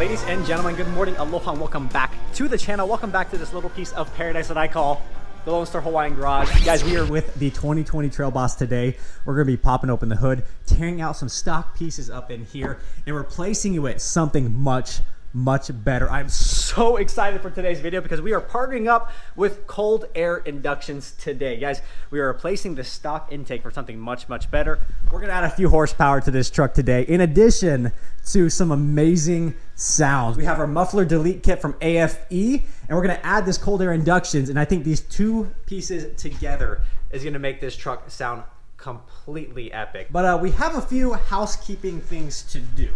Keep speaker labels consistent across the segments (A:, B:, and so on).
A: Ladies and gentlemen, good morning, aloha, and welcome back to the channel. Welcome back to this little piece of paradise that I call the Lonestar Hawaiian Garage. Guys, we are with the 2020 Trail Boss today. We're going to be popping open the hood, tearing out some stock pieces up in here, and replacing it with something much better. I'm so excited for today's video because we are partnering up with Cold Air Inductions today. Guys, we are replacing the stock intake for something much better. We're going to add a few horsepower to this truck today, in addition to some amazing sounds. We have our muffler delete kit from AFE, and we're going to add this Cold Air Inductions, and I think these two pieces together is going to make this truck sound completely epic. But we have a few housekeeping things to do.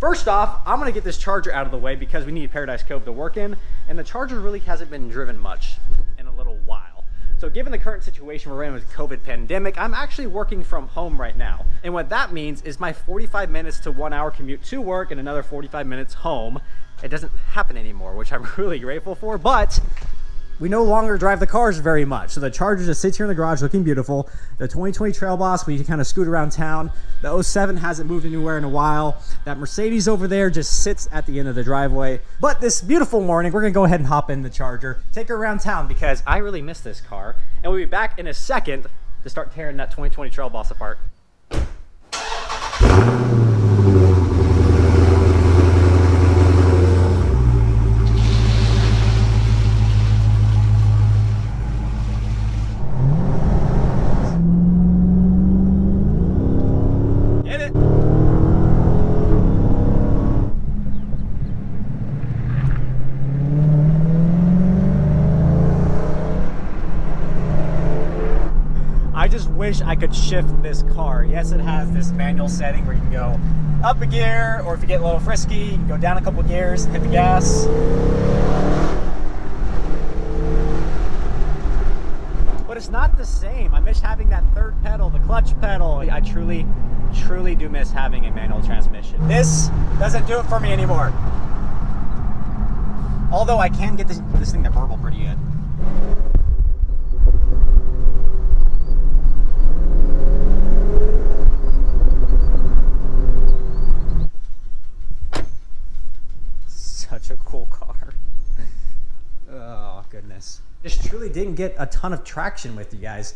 A: First off, I'm gonna get this charger out of the way because we need Paradise Cove to work in, and the charger really hasn't been driven much in a little while. So given the current situation we're in with COVID pandemic, I'm actually working from home right now. And what that means is my 45 minutes to 1 hour commute to work and another 45 minutes home, it doesn't happen anymore, which I'm really grateful for, but we no longer drive the cars very much. So the Charger just sits here in the garage looking beautiful. The 2020 Trail Boss, we kind of scoot around town. The 07 hasn't moved anywhere in a while. That Mercedes over there just sits at the end of the driveway. But this beautiful morning, we're gonna go ahead and hop in the Charger, take her around town because I really miss this car. And we'll be back in a second to start tearing that 2020 Trail Boss apart. I just wish I could shift this car. Yes, it has this manual setting where you can go up a gear, or if you get a little frisky, you can go down a couple gears, hit the gas. But it's not the same. I miss having that third pedal, the clutch pedal. I truly do miss having a manual transmission. This doesn't do it for me anymore. Although I can get this thing to burble pretty good. Such a cool car. Oh goodness. Just truly didn't get a ton of traction with you guys.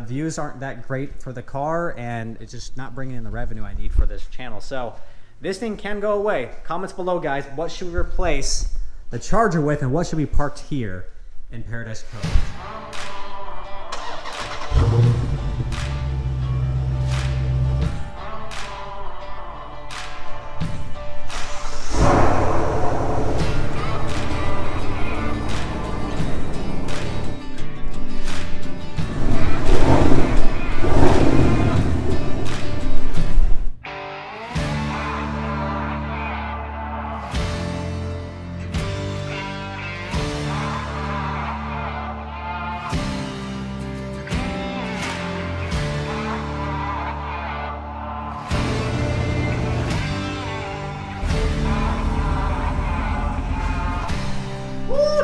A: Views aren't that great for the car, and it's just not bringing in the revenue I need for this channel. So this thing can go away. Comments below, guys. What should we replace the Charger with, and what should be parked here in Paradise Cove?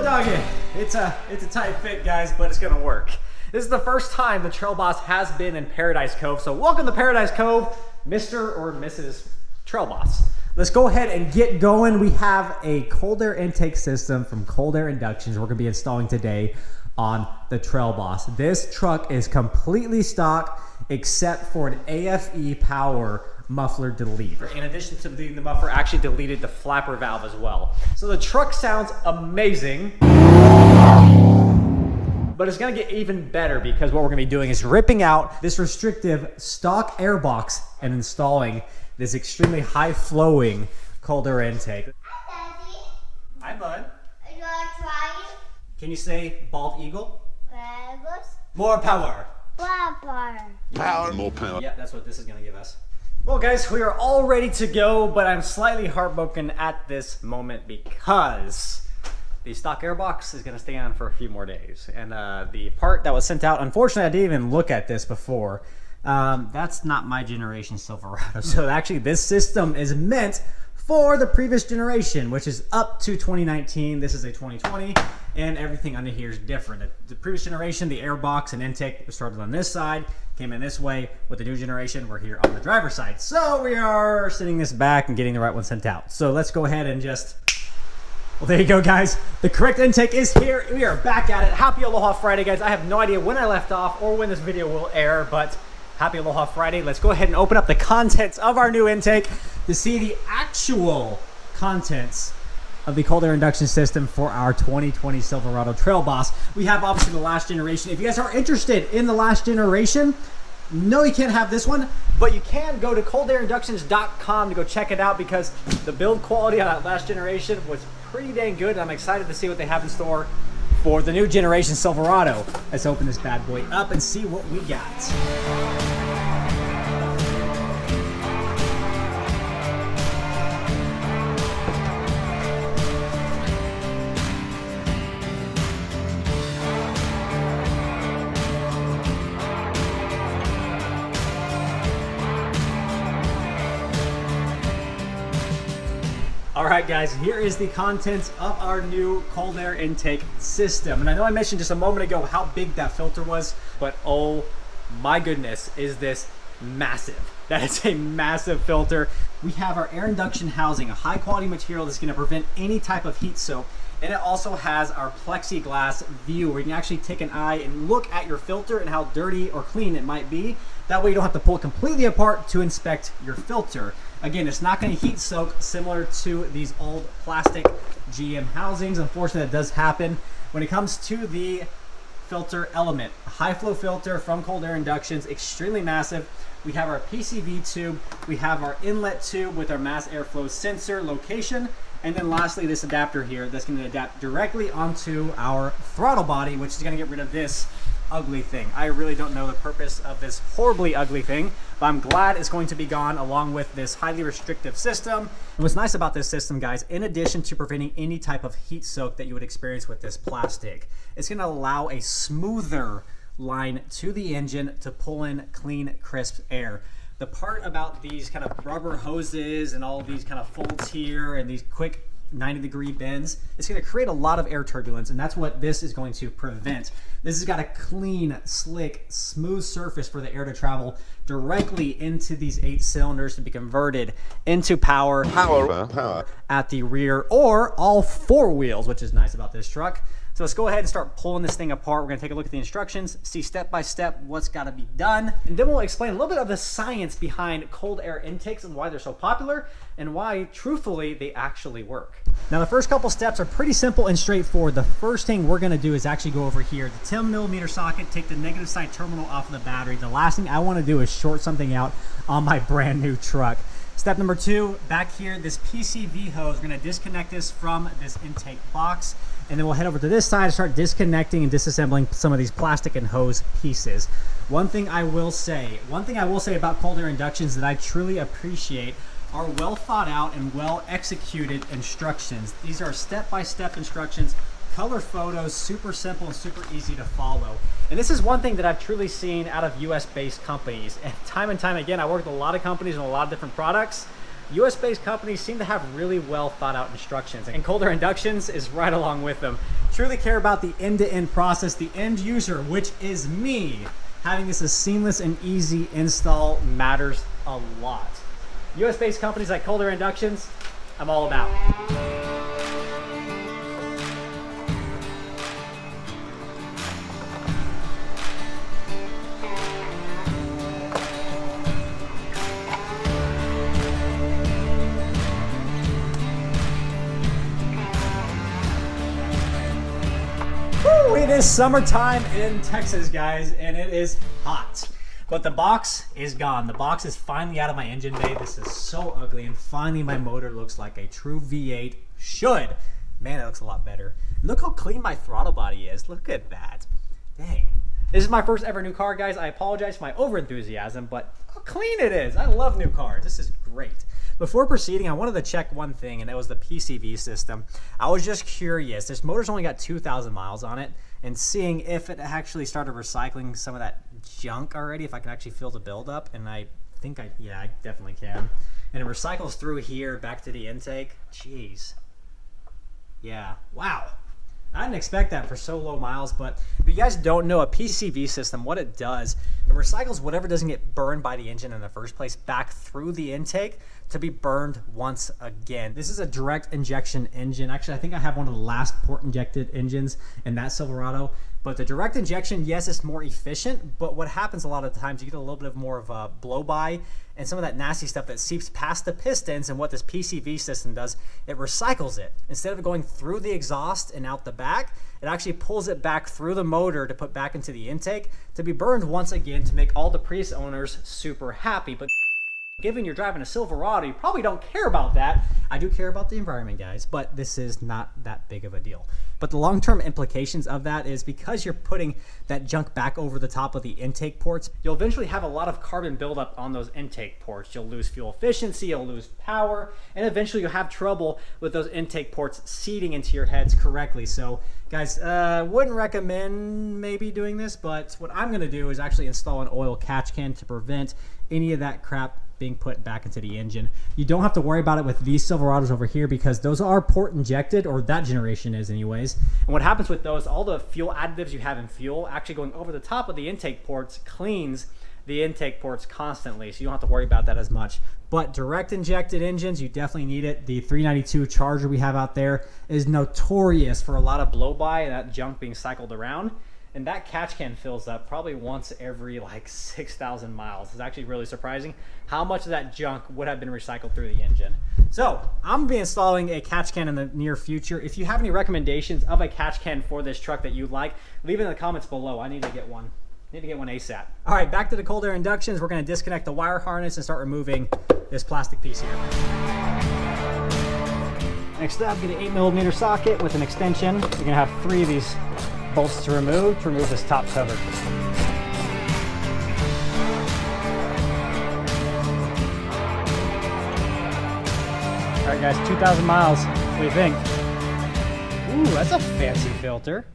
A: Doggy. It's a tight fit, guys, but it's gonna work. This is the first time the Trail Boss has been in Paradise Cove, so welcome to Paradise Cove, Mr. or Mrs. Trail Boss. Let's go ahead and get going. We have a cold air intake system from Cold Air Inductions we're gonna be installing today on the Trail Boss. This truck is completely stock except for an AFE power muffler delete. In addition to deleting the muffler, I actually deleted the flapper valve as well. So the truck sounds amazing, but it's gonna get even better because what we're gonna be doing is ripping out this restrictive stock air box and installing this extremely high flowing cold air intake.
B: Hi, Daddy.
A: Hi, bud.
B: You wanna try it?
A: Can you say bald eagle?
B: Babos?
A: More power.
B: Power.
C: More power.
A: Yeah, that's what this is gonna give us. Well guys, we are all ready to go, but I'm slightly heartbroken at this moment because the stock airbox is gonna stay on for a few more days. And the part that was sent out, unfortunately I didn't even look at this before. That's not my generation Silverado. So actually this system is meant for the previous generation, which is up to 2019. This is a 2020. and everything under here is different. The previous generation, the air box and intake started on this side, came in this way. With the new generation, we're here on the driver's side. So we are sending this back and getting the right one sent out. So let's go ahead and just... Well, there you go, guys. The correct intake is here. We are back at it. Happy Aloha Friday, guys. I have no idea when I left off or when this video will air, but happy Aloha Friday. Let's go ahead and open up the contents of our new intake to see the actual contents of the cold air induction system for our 2020 Silverado Trail Boss. We have obviously the last generation. If you guys are interested in the last generation, no, you can't have this one, but you can go to coldairinductions.com to go check it out, because the build quality on that last generation was pretty dang good. And I'm excited to see what they have in store for the new generation Silverado. Let's open this bad boy up and see what we got. Alright guys, here is the contents of our new cold air intake system. And I know I mentioned just a moment ago how big that filter was, but oh my goodness, is this massive. That is a massive filter. We have our air induction housing, a high quality material that's going to prevent any type of heat soak. And it also has our plexiglass view where you can actually take an eye and look at your filter and how dirty or clean it might be. That way you don't have to pull it completely apart to inspect your filter. Again, it's not going to heat soak similar to these old plastic GM housings. Unfortunately, that does happen. When it comes to the filter element, a high flow filter from Cold Air Inductions, extremely massive. We have our PCV tube, we have our inlet tube with our mass airflow sensor location, and then lastly this adapter here that's going to adapt directly onto our throttle body, which is going to get rid of this ugly thing. I really don't know the purpose of this horribly ugly thing, but I'm glad it's going to be gone along with this highly restrictive system. And what's nice about this system, guys, in addition to preventing any type of heat soak that you would experience with this plastic, it's going to allow a smoother line to the engine to pull in clean, crisp air. The part about these kind of rubber hoses and all these kind of folds here and these quick 90-degree bends, it's going to create a lot of air turbulence, and that's what this is going to prevent. This has got a clean, slick, smooth surface for the air to travel directly into these 8 cylinders to be converted into power at the rear or all 4 wheels, which is nice about this truck. So let's go ahead and start pulling this thing apart. We're going to take a look at the instructions, see step by step what's got to be done, and then we'll explain a little bit of the science behind cold air intakes and why they're so popular and why, truthfully, they actually work. Now, the first couple steps are pretty simple and straightforward. The first thing we're going to do is actually go over here, the 10mm socket, take the negative side terminal off of the battery. The last thing I want to do is short something out on my brand new truck. Step number 2, back here, this PCV hose, we're going to disconnect this from this intake box, and then we'll head over to this side and start disconnecting and disassembling some of these plastic and hose pieces. One thing I will say about Cold Air Inductions that I truly appreciate are well thought out and well executed instructions. These are step-by-step instructions, color photos, super simple and super easy to follow. And this is one thing that I've truly seen out of US-based companies. And time again, I work with a lot of companies and a lot of different products. US-based companies seem to have really well thought out instructions, and Cold Air Inductions is right along with them. Truly care about the end-to-end process, the end user, which is me. Having this a seamless and easy install matters a lot. US-based companies like Cold Air Inductions, I'm all about. It is summertime in Texas, guys, and it is hot. But the box is gone. The box is finally out of my engine bay. This is so ugly, and finally my motor looks like a true V8 should. Man, it looks a lot better. Look how clean my throttle body is. Look at that. Dang. This is my first ever new car, guys. I apologize for my over-enthusiasm, but look how clean it is. I love new cars. This is great. Before proceeding, I wanted to check one thing, and that was the PCV system. I was just curious. This motor's only got 2,000 miles on it, and seeing if it actually started recycling some of that junk already, if I can actually feel the buildup, and I think I definitely can. And it recycles through here back to the intake. Jeez. Yeah, wow. I didn't expect that for so low miles, but if you guys don't know, a PCV system, what it does, it recycles whatever doesn't get burned by the engine in the first place back through the intake to be burned once again. This is a direct injection engine. Actually, I think I have one of the last port injected engines in that Silverado. But the direct injection, yes, it's more efficient, but what happens a lot of the times, you get a little bit of more of a blow by and some of that nasty stuff that seeps past the pistons. And what this PCV system does, it recycles it. Instead of going through the exhaust and out the back, it actually pulls it back through the motor to put back into the intake to be burned once again to make all the Prius owners super happy. But given you're driving a Silverado, you probably don't care about that. I do care about the environment, guys, but this is not that big of a deal. But the long-term implications of that is because you're putting that junk back over the top of the intake ports, you'll eventually have a lot of carbon buildup on those intake ports. You'll lose fuel efficiency, you'll lose power, and eventually you'll have trouble with those intake ports seating into your heads correctly. So guys, wouldn't recommend maybe doing this, but what I'm gonna do is actually install an oil catch can to prevent any of that crap being put back into the engine. You don't have to worry about it with these Silverados over here because those are port injected, or that generation is anyways. And what happens with those, all the fuel additives you have in fuel actually going over the top of the intake ports cleans the intake ports constantly, so you don't have to worry about that as much. But direct injected engines, you definitely need it. The 392 Charger we have out there is notorious for a lot of blow by and that junk being cycled around. And that catch can fills up probably once every like 6,000 miles. It's actually really surprising how much of that junk would have been recycled through the engine. So I'm gonna be installing a catch can in the near future. If you have any recommendations of a catch can for this truck that you like, leave it in the comments below. I need to get one. Need to get one ASAP. All right, back to the cold air inductions. We're gonna disconnect the wire harness and start removing this plastic piece here. Next up, get an 8mm socket with an extension. You're gonna have 3 of these bolts to remove this top cover. All right, guys, 2,000 miles. What do you think? Ooh, that's a fancy filter.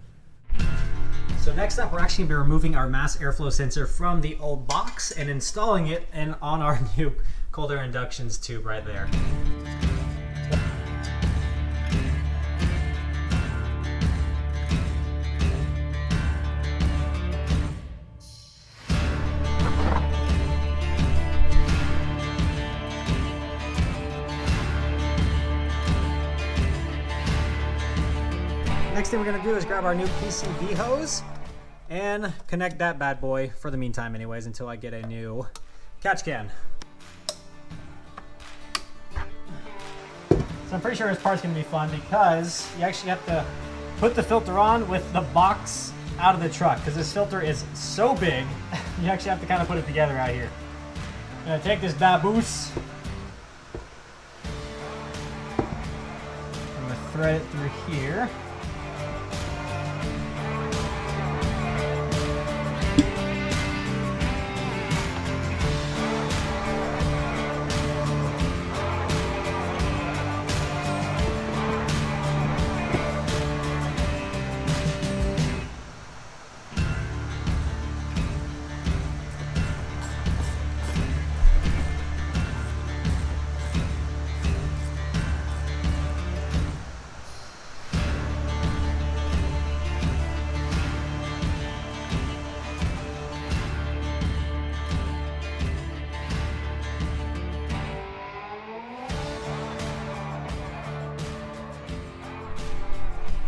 A: So next up, we're actually gonna be removing our mass airflow sensor from the old box and installing it on our new cold air inductions tube right there. Next thing we're gonna do is grab our new PCV hose and connect that bad boy for the meantime anyways until I get a new catch can. So I'm pretty sure this part's gonna be fun because you actually have to put the filter on with the box out of the truck because this filter is so big, you actually have to kind of put it together out here. I'm gonna take this baboose. I'm gonna thread it through here.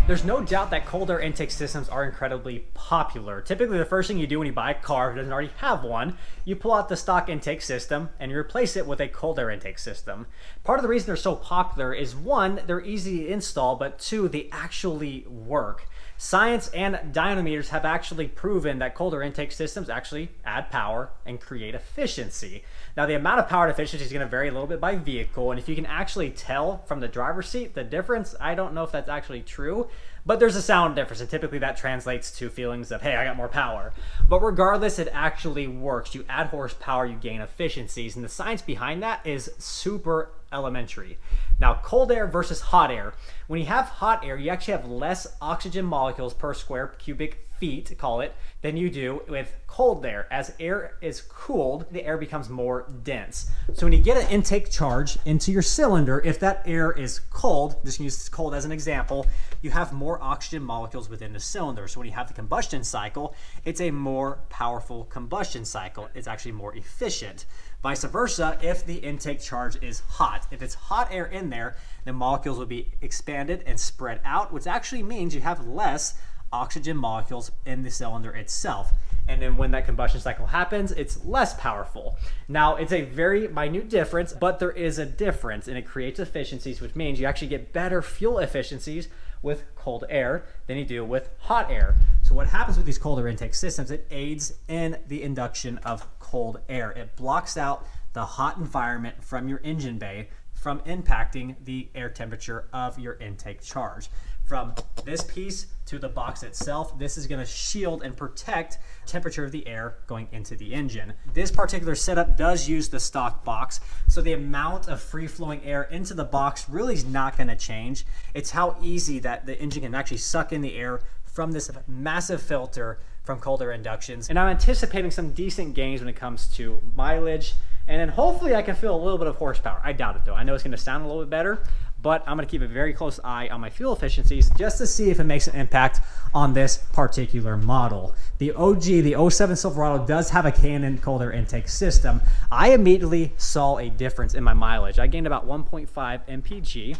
A: There's no doubt that cold air intake systems are incredibly popular. Typically, the first thing you do when you buy a car who doesn't already have one, you pull out the stock intake system and you replace it with a cold air intake system. Part of the reason they're so popular is 1, they're easy to install, but 2, they actually work. Science and dynamometers have actually proven that cold air intake systems actually add power and create efficiency. Now, the amount of power and efficiency is going to vary a little bit by vehicle, and if you can actually tell from the driver's seat the difference, I don't know if that's actually true, but there's a sound difference, and typically that translates to feelings of, hey, I got more power. But regardless, it actually works. You add horsepower, you gain efficiencies, and the science behind that is super elementary. Now, cold air versus hot air. When you have hot air, you actually have less oxygen molecules per square cubic feet, call it, than you do with cold air. As air is cooled, the air becomes more dense. So when you get an intake charge into your cylinder, if that air is cold, just use cold as an example, you have more oxygen molecules within the cylinder. So when you have the combustion cycle, it's a more powerful combustion cycle. It's actually more efficient. Vice versa, if the intake charge is hot. If it's hot air in there, the molecules will be expanded and spread out, which actually means you have less oxygen molecules in the cylinder itself. And then when that combustion cycle happens, it's less powerful. Now, it's a very minute difference, but there is a difference, and it creates efficiencies, which means you actually get better fuel efficiencies with cold air than you do with hot air. So what happens with these cold air intake systems, it aids in the induction of cold air. It blocks out the hot environment from your engine bay from impacting the air temperature of your intake charge. From this piece to the box itself, this is going to shield and protect the temperature of the air going into the engine. This particular setup does use the stock box, so the amount of free-flowing air into the box really is not going to change. It's how easy that the engine can actually suck in the air from this massive filter from cold air inductions. And I'm anticipating some decent gains when it comes to mileage, and then hopefully I can feel a little bit of horsepower. I doubt it though. I know it's going to sound a little bit better, but I'm going to keep a very close eye on my fuel efficiencies just to see if it makes an impact on this particular model. The OG, the 07 Silverado, does have a K&N cold air intake system. I immediately saw a difference in my mileage. I gained about 1.5 mpg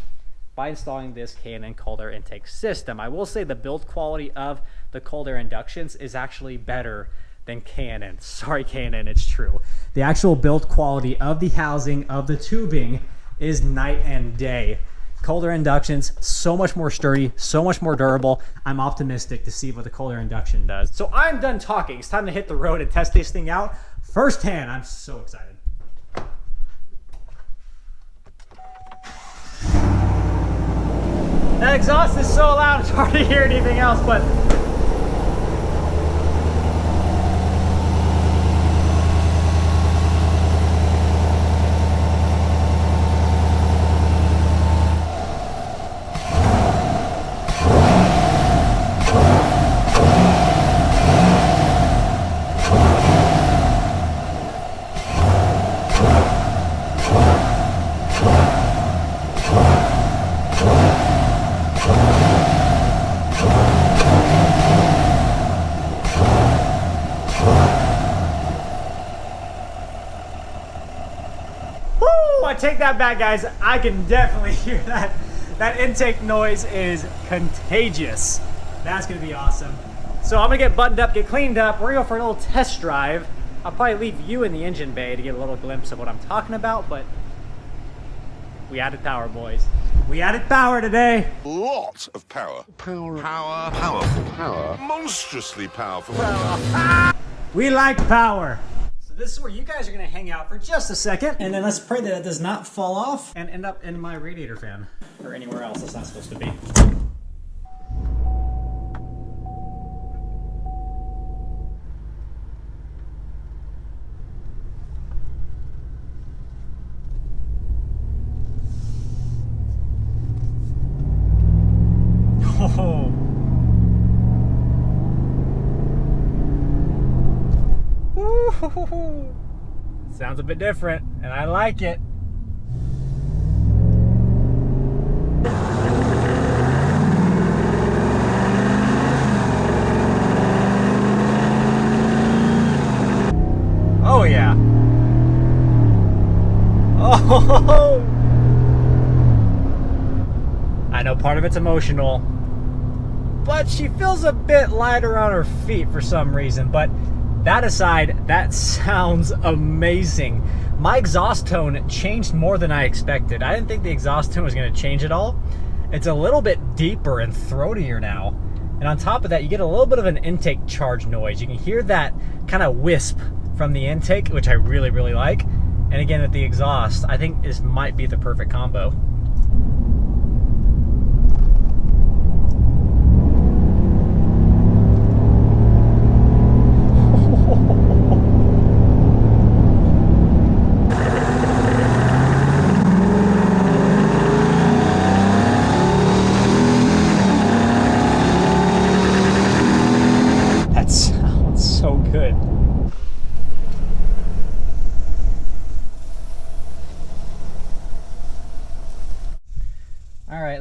A: by installing this K&N cold air intake system. I will say the build quality of the cold air inductions is actually better than K&N. Sorry, K&N, it's true. The actual build quality of the housing, of the tubing, is night and day. Cold air inductions, so much more sturdy, so much more durable. I'm optimistic to see what the cold air induction does. So I'm done talking. It's time to hit the road and test this thing out firsthand. I'm so excited. That exhaust is so loud, it's hard to hear anything else, but I take that back, guys. I can definitely hear that. That intake noise is contagious. That's gonna be awesome. So I'm gonna get buttoned up, get cleaned up. We're gonna go for a little test drive. I'll probably leave you in the engine bay to get a little glimpse of what I'm talking about, but we added power, boys. We added power today.
C: Lot of power. Powerful. Power. Monstrously powerful. Power.
A: We like power. This is where you guys are gonna hang out for just a second, and then let's pray that it does not fall off and end up in my radiator fan or anywhere else it's not supposed to be. Oh. Sounds a bit different, and I like it. Oh yeah. Oh, I know part of it's emotional, but she feels a bit lighter on her feet for some reason. But that aside, that sounds amazing. My exhaust tone changed more than I expected. I didn't think the exhaust tone was going to change at all. It's a little bit deeper and throatier now. And on top of that, you get a little bit of an intake charge noise. You can hear that kind of wisp from the intake, which I really, really like. And again, at the exhaust, I think this might be the perfect combo.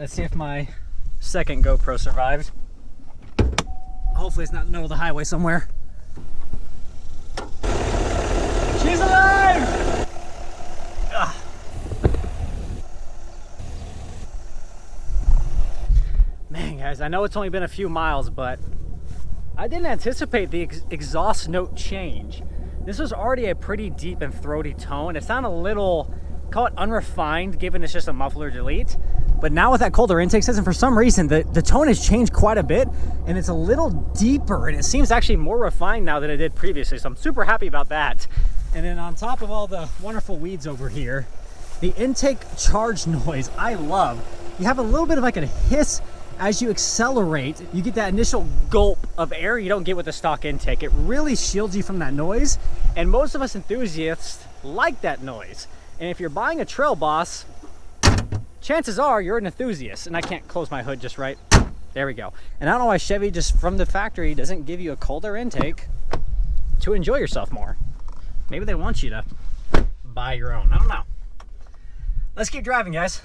A: let's see if my second GoPro survived. Hopefully it's not in the middle of the highway somewhere. She's alive! Ugh. Man, guys, I know it's only been a few miles, but I didn't anticipate the exhaust note change. This was already a pretty deep and throaty tone. It sounded a little, call it unrefined, given it's just a muffler delete. But now with that colder intake system, for some reason, the tone has changed quite a bit, and it's a little deeper, and it seems actually more refined now than it did previously. So I'm super happy about that. And then on top of all the wonderful weeds over here, the intake charge noise, I love. You have a little bit of like a hiss as you accelerate. You get that initial gulp of air you don't get with the stock intake. It really shields you from that noise, and most of us enthusiasts like that noise. And if you're buying a Trail Boss, chances are you're an enthusiast. And I can't close my hood just right. There we go. And I don't know why Chevy just from the factory doesn't give you a colder intake to enjoy yourself more. Maybe they want you to buy your own. I don't know. Let's keep driving, guys.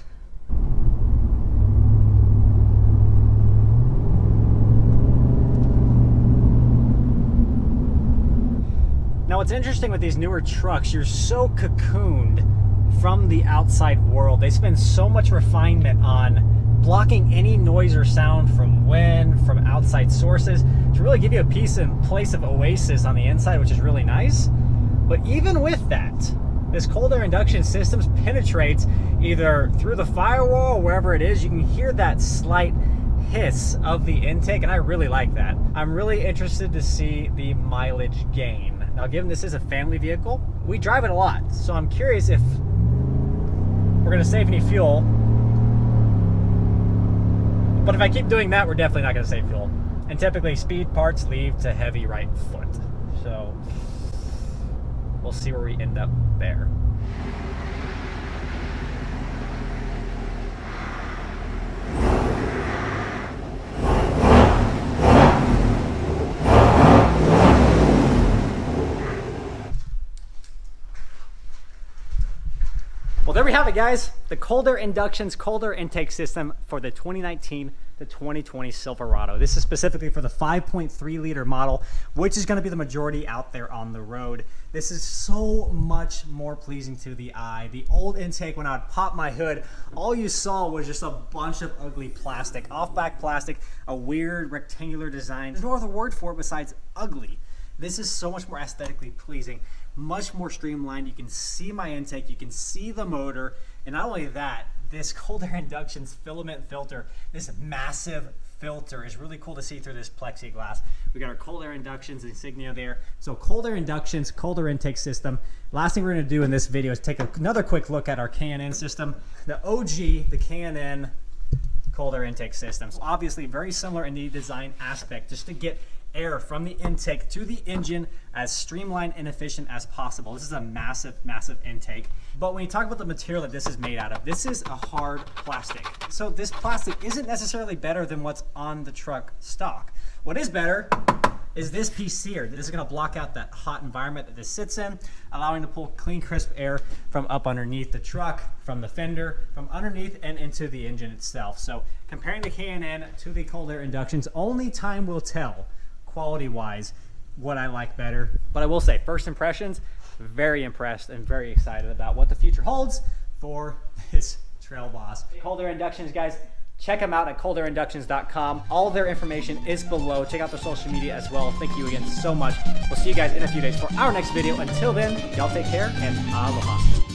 A: Now, what's interesting with these newer trucks, you're so cocooned from the outside world. They spend so much refinement on blocking any noise or sound from wind, from outside sources, to really give you a place of oasis on the inside, which is really nice. But even with that, this cold air induction system penetrates either through the firewall or wherever it is. You can hear that slight hiss of the intake, and I really like that. I'm really interested to see the mileage gain. Now, given this is a family vehicle, we drive it a lot, so I'm curious if we're gonna save any fuel. But if I keep doing that, we're definitely not gonna save fuel. And typically speed parts leave to heavy right foot. So we'll see where we end up there. Well, there we have it, guys. The cold air inductions, cold air intake system for the 2019 to 2020 Silverado. This is specifically for the 5.3 liter model, which is going to be the majority out there on the road. This is so much more pleasing to the eye. The old intake, when I would pop my hood, all you saw was just a bunch of ugly plastic, off-back plastic, a weird rectangular design. There's no other word for it besides ugly. This is so much more aesthetically pleasing, much more streamlined. You can see my intake, you can see the motor, and not only that, this cold air inductions filament filter, this massive filter is really cool to see through this plexiglass. We got our cold air inductions insignia there. So cold air inductions, cold air intake system. Last thing we're gonna do in this video is take another quick look at our K&N system. The OG, the K&N cold air intake systems. Obviously very similar in the design aspect, just to get air from the intake to the engine as streamlined and efficient as possible. This is a massive, massive intake. But when you talk about the material that this is made out of, this is a hard plastic. So this plastic isn't necessarily better than what's on the truck stock. What is better is this piece here. This is gonna block out that hot environment that this sits in, allowing to pull clean, crisp air from up underneath the truck, from the fender, from underneath and into the engine itself. So comparing the K&N to the cold air inductions, only time will tell quality-wise what I like better. But I will say, first impressions, very impressed and very excited about what the future holds for this Trail Boss. Cold Air Inductions, guys, check them out at coldairinductions.com. All their information is below. Check out their social media as well. Thank you again so much. We'll see you guys in a few days for our next video. Until then, y'all take care and aloha.